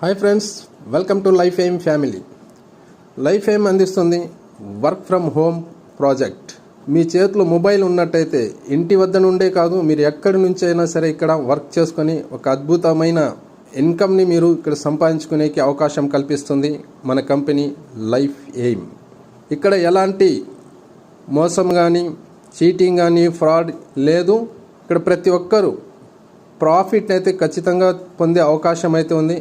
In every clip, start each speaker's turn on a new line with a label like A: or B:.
A: Hi friends, welcome to life aim family. Life aim అందిస్తుంది work from home project. మీ చేతిలో mobile ఉన్నట్టయితే ఇంటి వద్ద నుండే కాదు, మీరు ఎక్కడి నుంచి అయినా సరే ఇక్కడ వర్క్ చేసుకొని ఒక అద్భుతమైన ఇన్కమ్ని మీరు ఇక్కడ సంపాదించుకునేకి అవకాశం కల్పిస్తుంది మన కంపెనీ లైఫ్ ఎయిమ్. ఇక్కడ ఎలాంటి మోసం కానీ, చీటింగ్ కానీ, ఫ్రాడ్ లేదు. ఇక్కడ ప్రతి ఒక్కరూ ప్రాఫిట్ అయితే ఖచ్చితంగా పొందే అవకాశం అయితే ఉంది.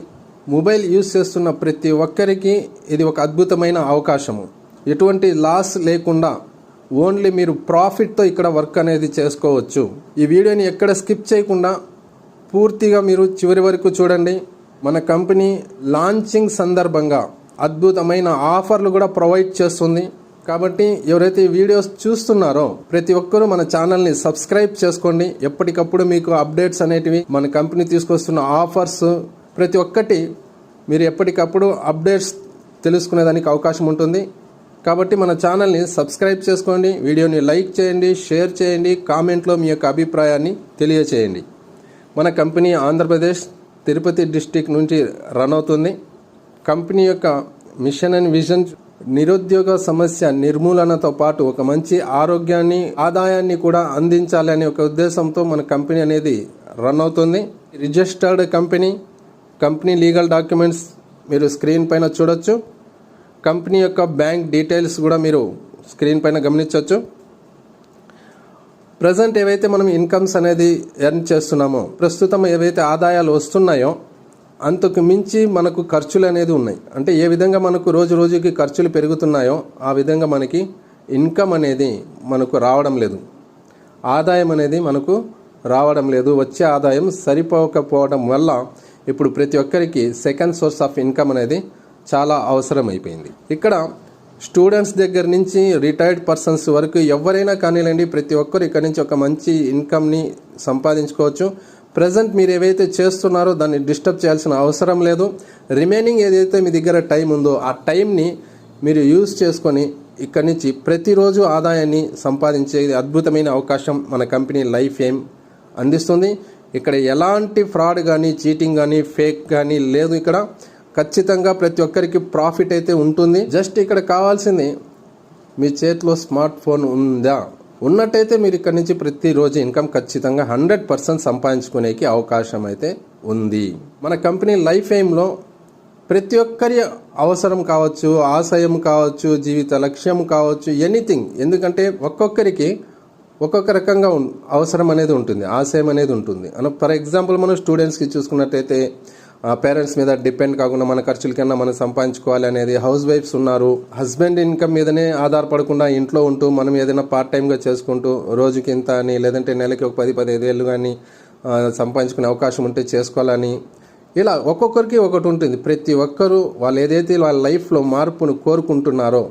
A: మొబైల్ యూజ్ చేస్తున్న ప్రతి ఒక్కరికి ఇది ఒక అద్భుతమైన అవకాశము. ఎటువంటి లాస్ లేకుండా ఓన్లీ మీరు ప్రాఫిట్తో ఇక్కడ వర్క్ అనేది చేసుకోవచ్చు. ఈ వీడియోని ఎక్కడ స్కిప్ చేయకుండా పూర్తిగా మీరు చివరి వరకు చూడండి. మన కంపెనీ లాంచింగ్ సందర్భంగా అద్భుతమైన ఆఫర్లు కూడా ప్రొవైడ్ చేస్తుంది. కాబట్టి ఎవరైతే ఈ వీడియోస్ చూస్తున్నారో ప్రతి ఒక్కరూ మన ఛానల్ని సబ్స్క్రైబ్ చేసుకోండి. ఎప్పటికప్పుడు మీకు అప్డేట్స్ అనేటివి, మన కంపెనీ తీసుకొస్తున్న ఆఫర్స్ ప్రతి ఒక్కటి మీరు ఎప్పటికప్పుడు అప్డేట్స్ తెలుసుకునేదానికి అవకాశం ఉంటుంది. కాబట్టి మన ఛానల్ని సబ్స్క్రైబ్ చేసుకోండి, వీడియోని లైక్ చేయండి, షేర్ చేయండి, కామెంట్లో మీ యొక్క అభిప్రాయాన్ని తెలియచేయండి. మన కంపెనీ ఆంధ్రప్రదేశ్ తిరుపతి డిస్టిక్ నుంచి రన్ అవుతుంది. కంపెనీ యొక్క మిషన్ అండ్ విజన్ నిరుద్యోగ సమస్య నిర్మూలనతో పాటు ఒక మంచి ఆరోగ్యాన్ని, ఆదాయాన్ని కూడా అందించాలనే ఒక ఉద్దేశంతో మన కంపెనీ అనేది రన్ అవుతుంది. రిజిస్టర్డ్ కంపెనీ లీగల్ డాక్యుమెంట్స్ మీరు స్క్రీన్ పైన చూడొచ్చు. కంపెనీ యొక్క బ్యాంక్ డీటెయిల్స్ కూడా మీరు స్క్రీన్ పైన గమనించవచ్చు. ప్రజెంట్ ఏవైతే మనం ఇన్కమ్స్ అనేది ఎర్న్ చేస్తున్నామో, ప్రస్తుతం ఏవైతే ఆదాయాలు వస్తున్నాయో అంతకు మించి మనకు ఖర్చులు అనేది ఉన్నాయి. అంటే ఏ విధంగా మనకు రోజు రోజుకి ఖర్చులు పెరుగుతున్నాయో ఆ విధంగా మనకి ఇన్కమ్ అనేది మనకు రావడం లేదు, ఆదాయం అనేది మనకు రావడం లేదు. వచ్చే ఆదాయం సరిపోకపోవడం వల్ల ఇప్పుడు ప్రతి ఒక్కరికి సెకండ్ సోర్స్ ఆఫ్ ఇన్కమ్ అనేది చాలా అవసరం అయిపోయింది. ఇక్కడ స్టూడెంట్స్ దగ్గర నుంచి రిటైర్డ్ పర్సన్స్ వరకు ఎవరైనా కానివ్వండి, ప్రతి ఒక్కరు ఇక్కడ నుంచి ఒక మంచి ఇన్కమ్ని సంపాదించుకోవచ్చు. ప్రజెంట్ మీరు ఏవైతే చేస్తున్నారో దాన్ని డిస్టర్బ్ చేయాల్సిన అవసరం లేదు. రిమైనింగ్ ఏదైతే మీ దగ్గర టైం ఉందో ఆ టైంని మీరు యూజ్ చేసుకొని ఇక్కడి నుంచి ప్రతిరోజు ఆదాయాన్ని సంపాదించే అద్భుతమైన అవకాశం మన కంపెనీ లైఫ్ ఎయిమ్ అందిస్తుంది. ఇక్కడ ఎలాంటి ఫ్రాడ్ కానీ, చీటింగ్ కానీ, ఫేక్ కానీ లేదు. ఇక్కడ ఖచ్చితంగా ప్రతి ఒక్కరికి ప్రాఫిట్ అయితే ఉంటుంది. జస్ట్ ఇక్కడ కావాల్సింది మీ చేతిలో స్మార్ట్ ఫోన్ ఉందా, ఉన్నట్టయితే మీరు ఇక్కడ నుంచి ప్రతిరోజు ఇన్కమ్ ఖచ్చితంగా 100% సంపాదించుకునేకి అవకాశం అయితే ఉంది. మన కంపెనీ లైఫ్ ఎయిమ్లో ప్రతి ఒక్కరి అవసరం కావచ్చు, ఆశయం కావచ్చు, జీవిత లక్ష్యం కావచ్చు, ఎనీథింగ్. ఎందుకంటే ఒక్కొక్కరికి ఒక్కొక్క రకంగా అవసరం అనేది ఉంటుంది, ఆశయం అనేది ఉంటుంది. ఫర్ ఎగ్జాంపుల్ మనం స్టూడెంట్స్కి చూసుకున్నట్టయితే పేరెంట్స్ మీద డిపెండ్ కాకుండా మన ఖర్చులకన్నా మనం సంపాదించుకోవాలి అనేది. హౌస్ వైఫ్స్ ఉన్నారు, హస్బెండ్ ఇన్కమ్ మీదనే ఆధారపడకుండా ఇంట్లో ఉంటూ మనం ఏదైనా పార్ట్ టైంగా చేసుకుంటూ రోజుకి ఇంత అని, లేదంటే నెలకి ఒక 10-15 వేలు కానీ సంపాదించుకునే అవకాశం ఉంటే చేసుకోవాలని, ఇలా ఒక్కొక్కరికి ఒకటి ఉంటుంది. ప్రతి ఒక్కరూ వాళ్ళు ఏదైతే వాళ్ళ లైఫ్లో మార్పును కోరుకుంటున్నారో,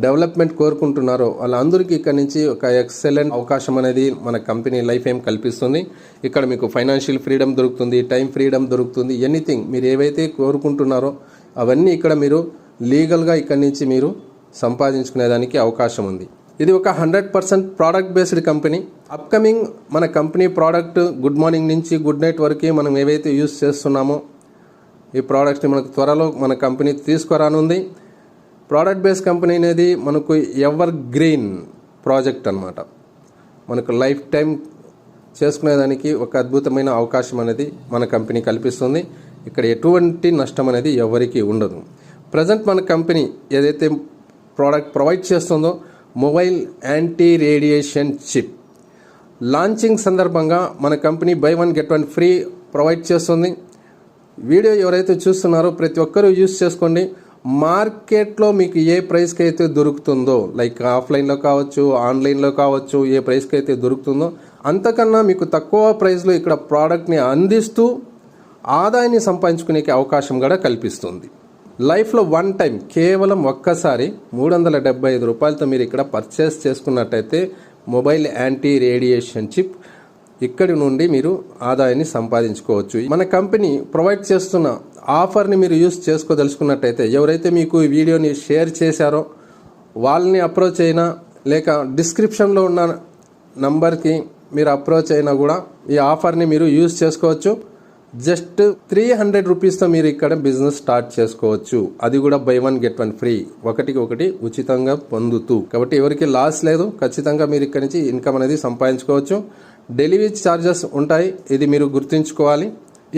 A: డెవలప్మెంట్ కోరుకుంటున్నారో వాళ్ళందరికీ ఇక్కడ నుంచి ఒక ఎక్సలెంట్ అవకాశం అనేది మన కంపెనీ లైఫ్ ఎయిమ్ కల్పిస్తుంది. ఇక్కడ మీకు ఫైనాన్షియల్ ఫ్రీడమ్ దొరుకుతుంది, టైం ఫ్రీడమ్ దొరుకుతుంది. ఎనీథింగ్ మీరు ఏవైతే కోరుకుంటున్నారో అవన్నీ ఇక్కడ మీరు లీగల్గా ఇక్కడ నుంచి మీరు సంపాదించుకునేదానికి అవకాశం ఉంది. ఇది ఒక 100% ప్రోడక్ట్ బేస్డ్ కంపెనీ. అప్కమింగ్ మన కంపెనీ ప్రోడక్ట్ గుడ్ మార్నింగ్ నుంచి గుడ్ నైట్ వరకు మనం ఏవైతే యూజ్ చేస్తున్నామో ఈ ప్రోడక్ట్ని మనకు త్వరలో మన కంపెనీ తీసుకురానుంది. ప్రోడక్ట్ బేస్డ్ కంపెనీ అనేది మనకు ఎవర్ గ్రీన్ ప్రాజెక్ట్ అన్నమాట. మనకు లైఫ్ టైం చేసుకునేదానికి ఒక అద్భుతమైన అవకాశం అనేది మన కంపెనీ కల్పిస్తుంది. ఇక్కడ ఎటువంటి నష్టం అనేది ఎవరికి ఉండదు. ప్రజెంట్ మన కంపెనీ ఏదైతే ప్రోడక్ట్ ప్రొవైడ్ చేస్తుందో mobile anti radiation chip launching సందర్భంగా మన company by 1 get 1 free provide చేస్తుంది. వీడియో ఎవరైతే చూస్తున్నారో ప్రతి ఒక్కరూ యూజ్ చేసుకోండి. మార్కెట్లో మీకు ఏ ప్రైస్కి అయితే దొరుకుతుందో, లైక్ ఆఫ్లైన్లో కావచ్చు, ఆన్లైన్లో కావచ్చు, ఏ ప్రైస్కి అయితే దొరుకుతుందో అంతకన్నా మీకు తక్కువ ప్రైస్లో ఇక్కడ ప్రోడక్ట్ని అందిస్తూ ఆదాయాన్ని సంపాదించుకునే అవకాశం కూడా కల్పిస్తుంది. లైఫ్లో వన్ టైం కేవలం ఒక్కసారి 375 రూపాయలతో మీరు ఇక్కడ పర్చేస్ చేసుకున్నట్టయితే మొబైల్ యాంటీ రేడియేషన్ చిప్ ఇక్కడి నుండి మీరు ఆదాయాన్ని సంపాదించుకోవచ్చు. మన కంపెనీ ప్రొవైడ్ చేస్తున్న ఆఫర్ని మీరు యూజ్ చేసుకోదలుచుకున్నట్టయితే ఎవరైతే మీకు ఈ వీడియోని షేర్ చేశారో వాళ్ళని అప్రోచ్ అయినా, లేక డిస్క్రిప్షన్లో ఉన్న నంబర్కి మీరు అప్రోచ్ అయినా కూడా ఈ ఆఫర్ని మీరు యూజ్ చేసుకోవచ్చు. జస్ట్ 300 రూపీస్తో మీరు ఇక్కడ బిజినెస్ స్టార్ట్ చేసుకోవచ్చు. అది కూడా బై 1 get 1 ఫ్రీ, ఒకటికి ఒకటి ఉచితంగా పొందుతూ. కాబట్టి ఎవరికి లాస్ లేదు, ఖచ్చితంగా మీరు ఇక్కడ నుంచి ఇన్కమ్ అనేది సంపాదించుకోవచ్చు. డెలివరీ ఛార్జెస్ ఉంటాయి, ఇది మీరు గుర్తుంచుకోవాలి.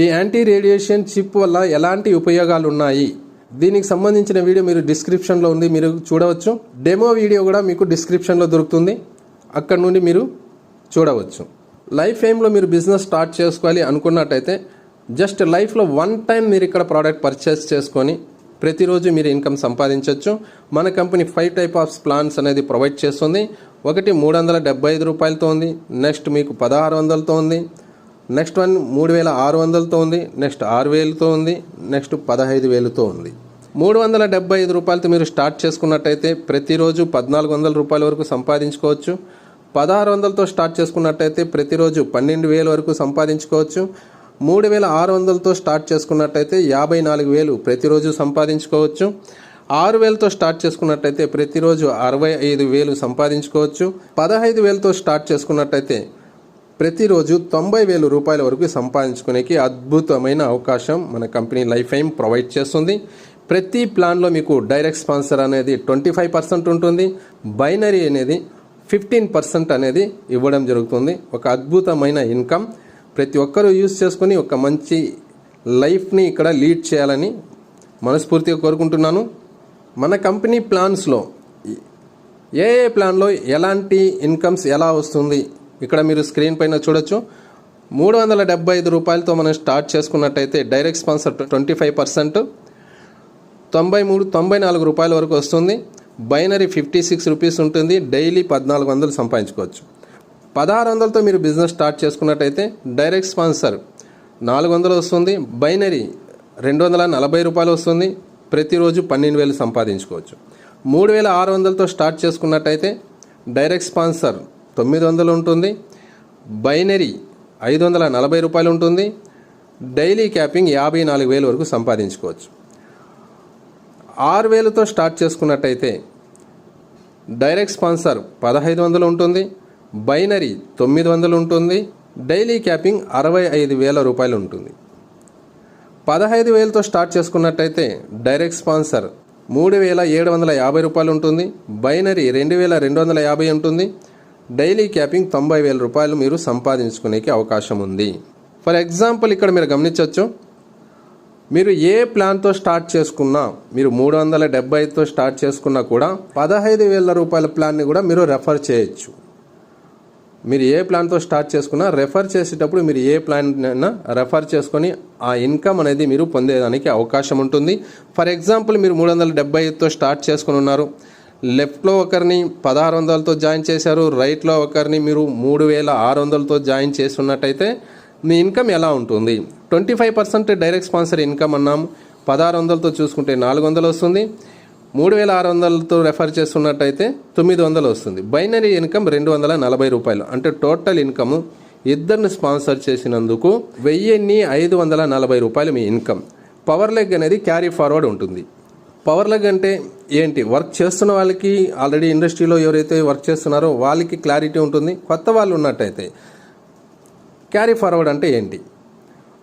A: ఈ యాంటీ రేడియేషన్ చిప్ వల్ల ఎలాంటి ఉపయోగాలు ఉన్నాయి, దీనికి సంబంధించిన వీడియో మీరు డిస్క్రిప్షన్లో ఉంది, మీరు చూడవచ్చు. డెమో వీడియో కూడా మీకు డిస్క్రిప్షన్లో దొరుకుతుంది, అక్కడ నుండి మీరు చూడవచ్చు. లైఫ్ ఎయిమ్లో మీరు బిజినెస్ స్టార్ట్ చేసుకోవాలి అనుకున్నట్టయితే జస్ట్ లైఫ్లో 1 టైం మీరు ఇక్కడ ప్రోడక్ట్ పర్చేస్ చేసుకొని ప్రతిరోజు మీరు ఇన్కమ్ సంపాదించవచ్చు. మన కంపెనీ 5 టైప్ ఆఫ్ ప్లాన్స్ అనేది ప్రొవైడ్ చేస్తుంది. ఒకటి 375 రూపాయలతో ఉంది, నెక్స్ట్ మీకు 1600తో ఉంది, నెక్స్ట్ వన్ 3600తో ఉంది, నెక్స్ట్ 6000తో ఉంది, నెక్స్ట్ 15000తో ఉంది. 375 రూపాయలతో మీరు స్టార్ట్ చేసుకున్నట్టయితే ప్రతిరోజు 1400 రూపాయల వరకు సంపాదించుకోవచ్చు. 1600తో స్టార్ట్ చేసుకున్నట్టయితే ప్రతిరోజు 12000 వరకు సంపాదించుకోవచ్చు. 3600తో స్టార్ట్ చేసుకున్నట్టయితే 54000 ప్రతిరోజు సంపాదించుకోవచ్చు. 6000తో స్టార్ట్ చేసుకున్నట్టయితే ప్రతిరోజు 65000 సంపాదించుకోవచ్చు. 15000తో స్టార్ట్ చేసుకున్నట్టయితే ప్రతిరోజు 90000 రూపాయల వరకు సంపాదించుకునేకి అద్భుతమైన అవకాశం మన కంపెనీ లైఫ్ ఎయిమ్ ప్రొవైడ్ చేస్తుంది. ప్రతి ప్లాన్లో మీకు డైరెక్ట్ స్పాన్సర్ అనేది 25% ఉంటుంది, బైనరీ అనేది 15% అనేది ఇవ్వడం జరుగుతుంది. ఒక అద్భుతమైన ఇన్కమ్ ప్రతి ఒక్కరూ యూజ్ చేసుకుని ఒక మంచి లైఫ్ని ఇక్కడ లీడ్ చేయాలని మనస్ఫూర్తిగా కోరుకుంటున్నాను. మన కంపెనీ ప్లాన్స్లో ఏ ప్లాన్లో ఎలాంటి ఇన్కమ్స్ ఎలా వస్తుంది ఇక్కడ మీరు స్క్రీన్ పైన చూడొచ్చు. 375 రూపాయలతో మనం స్టార్ట్ చేసుకున్నట్టయితే డైరెక్ట్ స్పాన్సర్ 25%, 94 రూపాయల వరకు వస్తుంది. బైనరీ 56 రూపీస్ ఉంటుంది, డైలీ 1400 సంపాదించుకోవచ్చు. 1600తో మీరు బిజినెస్ స్టార్ట్ చేసుకున్నట్టయితే డైరెక్ట్ స్పాన్సర్ 400 వస్తుంది, బైనరీ 240 రూపాయలు వస్తుంది, ప్రతిరోజు 12000 సంపాదించుకోవచ్చు. 3600తో స్టార్ట్ చేసుకున్నట్టయితే డైరెక్ట్ స్పాన్సర్ 900 ఉంటుంది, బైనరీ 540 రూపాయలు ఉంటుంది, డైలీ క్యాపింగ్ 54000 వరకు సంపాదించుకోవచ్చు. 6000తో స్టార్ట్ చేసుకున్నట్టయితే డైరెక్ట్ స్పాన్సర్ 1500 ఉంటుంది, బైనరీ 900 ఉంటుంది, డైలీ క్యాపింగ్ 65000 రూపాయలు ఉంటుంది. 15000తో స్టార్ట్ చేసుకున్నట్టయితే డైరెక్ట్ స్పాన్సర్ 3750 రూపాయలు ఉంటుంది, బైనరీ 2250 ఉంటుంది, డైలీ క్యాపింగ్ 90000 రూపాయలు మీరు సంపాదించుకునేకి అవకాశం ఉంది. ఫర్ ఎగ్జాంపుల్ ఇక్కడ మీరు గమనించవచ్చు, మీరు ఏ ప్లాన్తో స్టార్ట్ చేసుకున్నా, మీరు 375తో స్టార్ట్ చేసుకున్నా కూడా 15000 రూపాయల ప్లాన్ని కూడా మీరు రెఫర్ చేయొచ్చు. మీరు ఏ ప్లాన్తో స్టార్ట్ చేసుకున్నా రెఫర్ చేసేటప్పుడు మీరు ఏ ప్లాన్ అయినా రెఫర్ చేసుకొని ఆ ఇన్కమ్ అనేది మీరు పొందేదానికి అవకాశం ఉంటుంది. ఫర్ ఎగ్జాంపుల్ మీరు 375తో స్టార్ట్ చేసుకుని ఉన్నారు, లెఫ్ట్లో ఒకరిని 1600తో జాయిన్ చేశారు, రైట్లో ఒకరిని మీరు 3600తో జాయిన్ చేస్తున్నట్టయితే మీ ఇన్కమ్ ఎలా ఉంటుంది? 25% డైరెక్ట్ స్పాన్సర్ ఇన్కమ్ అన్నాము. 1600తో చూసుకుంటే 400 వస్తుంది, 3600తో రెఫర్ చేస్తున్నట్టయితే 900 వస్తుంది. బైనరీ ఇన్కమ్ 240 రూపాయలు. అంటే టోటల్ ఇన్కమ్ ఇద్దరిని స్పాన్సర్ చేసినందుకు 1540 రూపాయలు మీ ఇన్కమ్. పవర్ లెగ్ అనేది క్యారీ ఫార్వర్డ్ ఉంటుంది. పవర్ లెగ్ అంటే ఏంటి? వర్క్ చేస్తున్న వాళ్ళకి, ఆల్రెడీ ఇండస్ట్రీలో ఎవరైతే వర్క్ చేస్తున్నారో వాళ్ళకి క్లారిటీ ఉంటుంది. కొత్త వాళ్ళు ఉన్నట్టయితే క్యారీ ఫార్వర్డ్ అంటే ఏంటి?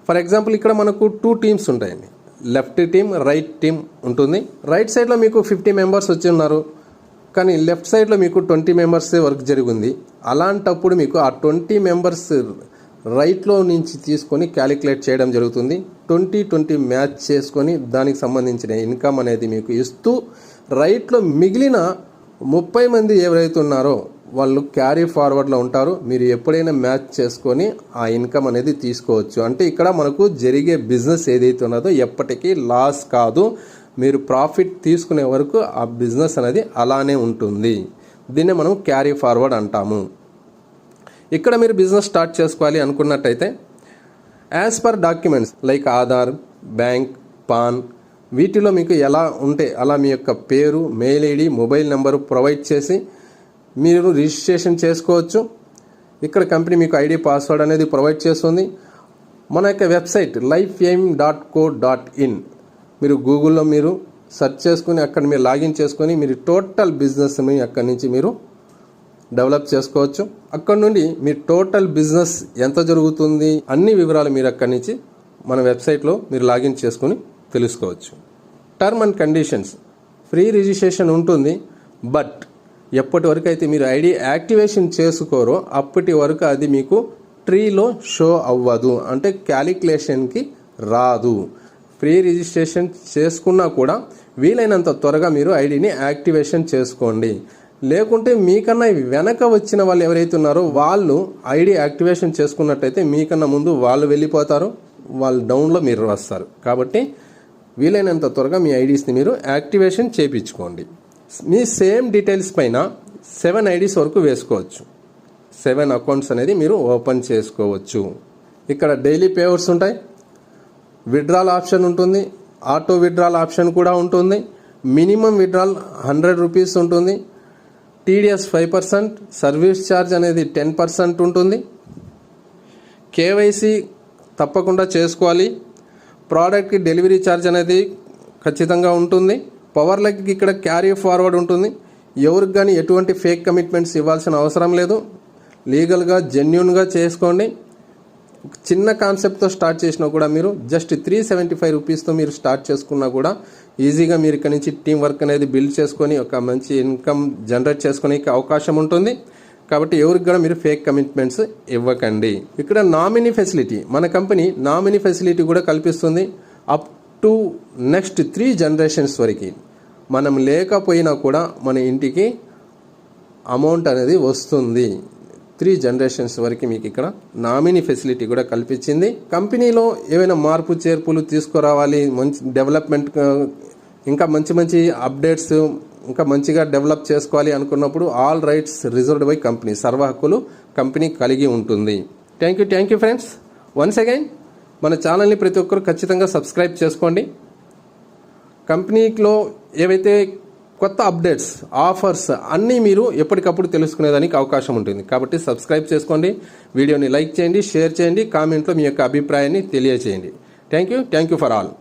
A: ఫర్ ఎగ్జాంపుల్ ఇక్కడ మనకు 2 టీమ్స్ ఉంటాయండి. లెఫ్ట్ టీమ్, రైట్ టీమ్ ఉంటుంది. రైట్ సైడ్లో మీకు 50 మెంబర్స్ వచ్చి ఉన్నారు, కానీ లెఫ్ట్ సైడ్లో మీకు 20 మెంబర్సే వర్క్ జరిగింది. అలాంటప్పుడు మీకు ఆ 20 మెంబర్స్ రైట్లో నుంచి తీసుకొని క్యాలిక్యులేట్ చేయడం జరుగుతుంది. 20-20 మ్యాచ్ చేసుకొని దానికి సంబంధించిన ఇన్కమ్ అనేది మీకు ఇస్తూ, రైట్లో మిగిలిన 30 మంది ఎవరైతే ఉన్నారో వాళ్ళు క్యారీ ఫార్వర్డ్లో ఉంటారు. మీరు ఎప్పుడైనా మ్యాచ్ చేసుకొని ఆ ఇన్కమ్ అనేది తీసుకోవచ్చు. అంటే ఇక్కడ మనకు జరిగే బిజినెస్ ఏదైతే ఉన్నదో ఎప్పటికీ లాస్ కాదు. మీరు ప్రాఫిట్ తీసుకునే వరకు ఆ బిజినెస్ అనేది అలానే ఉంటుంది. దీన్నే మనం క్యారీ ఫార్వర్డ్ అంటాము. ఇక్కడ మీరు బిజినెస్ స్టార్ట్ చేసుకోవాలి అనుకున్నట్టయితే as per documents like Aadhaar, bank, PAN, వీటిలో మీకు ఎలా ఉంటే అలా మీ యొక్క పేరు, mail ID, mobile number provide చేసి మీరు రిజిస్ట్రేషన్ చేసుకోవచ్చు. ఇక్కడ కంపెనీ మీకు ఐడి, పాస్వర్డ్ అనేది ప్రొవైడ్ చేస్తుంది. మన యొక్క వెబ్సైట్ lifeaim.co.in మీరు గూగుల్లో మీరు సెర్చ్ చేసుకుని అక్కడ మీరు లాగిన్ చేసుకొని మీరు టోటల్ బిజినెస్ని అక్కడి నుంచి మీరు డెవలప్ చేసుకోవచ్చు. అక్కడ నుండి మీ టోటల్ బిజినెస్ ఎంత జరుగుతుంది అన్ని వివరాలు మీరు అక్కడి నుంచి మన వెబ్సైట్లో మీరు లాగిన్ చేసుకుని తెలుసుకోవచ్చు. Term and conditions, free registration ఉంటుంది. బట్ ఎప్పటి వరకు అయితే మీరు ఐడి యాక్టివేషన్ చేసుకోరో అప్పటి వరకు అది మీకు ట్రీలో షో అవ్వదు, అంటే క్యాలిక్యులేషన్కి రాదు. ఫ్రీ రిజిస్ట్రేషన్ చేసుకున్నా కూడా వీలైనంత త్వరగా మీరు ఐడిని యాక్టివేషన్ చేసుకోండి. లేకుంటే మీకన్నా వెనక వచ్చిన వాళ్ళు ఎవరైతే ఉన్నారో వాళ్ళు ఐడి యాక్టివేషన్ చేసుకున్నట్టయితే మీకన్నా ముందు వాళ్ళు వెళ్ళిపోతారు, వాళ్ళు డౌన్లో మీరు వస్తారు. కాబట్టి వీలైనంత త్వరగా మీ ఐడీస్ని మీరు యాక్టివేషన్ చేయించుకోండి. మీ సేమ్ డీటెయిల్స్ పైన 7 ఐడీస్ వరకు వేసుకోవచ్చు. 7 అకౌంట్స్ అనేది మీరు ఓపెన్ చేసుకోవచ్చు. ఇక్కడ డైలీ పేవర్స్ ఉంటాయి, విత్డ్రాల్ ఆప్షన్ ఉంటుంది, ఆటో విత్డ్రాల్ ఆప్షన్ కూడా ఉంటుంది. మినిమం విత్డ్రాల్ 100 రూపీస్ ఉంటుంది. టీడీఎస్ 5%, సర్వీస్ ఛార్జ్ అనేది 10% ఉంటుంది. కేవైసీ తప్పకుండా చేసుకోవాలి. ప్రోడక్ట్కి డెలివరీ ఛార్జ్ అనేది ఖచ్చితంగా ఉంటుంది. పవర్ లెగ్కి ఇక్కడ క్యారీ ఫార్వర్డ్ ఉంటుంది. ఎవరికి కానీ ఎటువంటి ఫేక్ కమిట్మెంట్స్ ఇవ్వాల్సిన అవసరం లేదు. లీగల్గా జెన్యూన్గా చేసుకోండి. చిన్న కాన్సెప్ట్తో స్టార్ట్ చేసినా కూడా మీరు జస్ట్ 375 రూపీస్తో మీరు స్టార్ట్ చేసుకున్నా కూడా ఈజీగా మీరు ఇక్కడ నుంచి టీం వర్క్ అనేది బిల్డ్ చేసుకొని ఒక మంచి ఇన్కమ్ జనరేట్ చేసుకునే అవకాశం ఉంటుంది. కాబట్టి ఎవరికి కూడా మీరు ఫేక్ కమిట్మెంట్స్ ఇవ్వకండి. ఇక్కడ నామినీ ఫెసిలిటీ, మన కంపెనీ నామినీ ఫెసిలిటీ కూడా కల్పిస్తుంది. అప్ టు నెక్స్ట్ 3 జనరేషన్స్ వరకు మనం లేకపోయినా కూడా మన ఇంటికి అమౌంట్ అనేది వస్తుంది. 3 జనరేషన్స్ వరకు మీకు ఇక్కడ నామినీ ఫెసిలిటీ కూడా కల్పించింది. కంపెనీలో ఏవైనా మార్పు చేర్పులు తీసుకురావాలి, మంచి డెవలప్మెంట్, ఇంకా మంచి మంచి అప్డేట్స్ ఇంకా మంచిగా డెవలప్ చేసుకోవాలి అనుకున్నప్పుడు all rights reserved by company, సర్వ హక్కులు కంపెనీ కలిగి ఉంటుంది. Thank you friends. Once again మన ఛానల్ని ప్రతి ఒక్కరు ఖచ్చితంగా సబ్స్క్రైబ్ చేసుకోండి. కంపెనీలో ఏవైతే కొత్త అప్డేట్స్, ఆఫర్స్ అన్నీ మీరు ఎప్పటికప్పుడు తెలుసుకునేదానికి అవకాశం ఉంటుంది. కాబట్టి సబ్స్క్రైబ్ చేసుకోండి, వీడియోని లైక్ చేయండి, షేర్ చేయండి, కామెంట్లో మీ యొక్క అభిప్రాయాన్ని తెలియజేయండి. Thank you for all.